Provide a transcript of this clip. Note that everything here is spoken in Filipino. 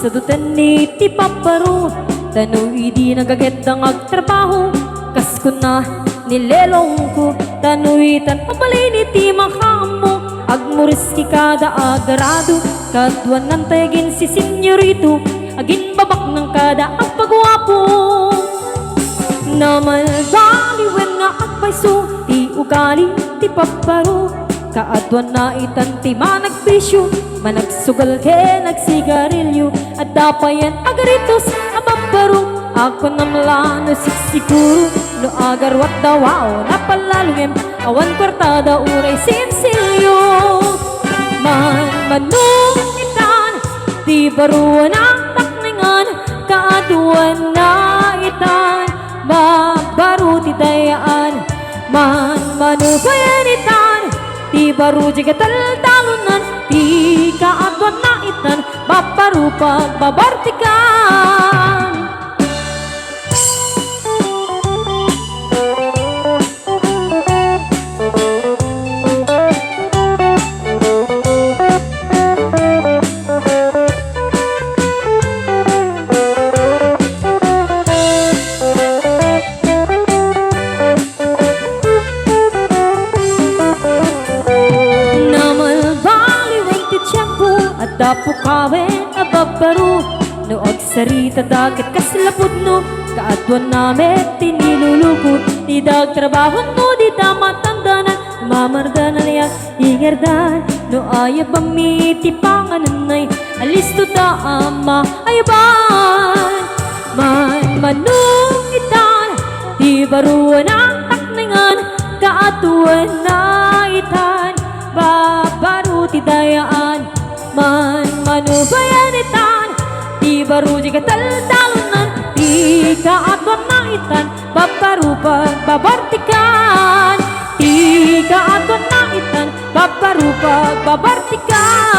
sadutan ni ti paparo, tano idi nagagedang agtrabaho. Kas ko na nilelong ko, tanuitan pabalini ti makamo. Agmuris ki kada agarado, kadwan ng tagin si senyorito, agin babak ng kada ang pagwapo. Namalbaliwen nga agpaiso, ti ugali ti paparo. Kaadwan na itan ti managpisyo, managsugal ke nagsigarilyo. At dapayan agaritos amaparo, ako namlano siksiguro. No agarwat dawao napalalungem, awan kwartada uray sinsilyo. Manmanong itan, di baruan ang takningan. Kaadwan na itan, mabaru ti dayaan. Manmanubayan itan, di baru jiga taltalunan. Di kaadwan na itan, babaru pagbabartikan. Dapo kawen ababaro, no agsarita dagat kaslapod no. Kaadwan namin tinilulukod, di dagtrabaho no, di damatangdanan. Mamardanan niya ingardan, no ayab amiti pangananay. Alisto da ama ayaban. Manmanong itan, di baruan ang takningan. Kaadwan na itan, babaro ti dayaan. Manmanubayan itan, di baru jiga taltalunan. Di kaadwan na itan, babaru pagbabartikan. Di kaadwan na itan, babaru pagbabartikan.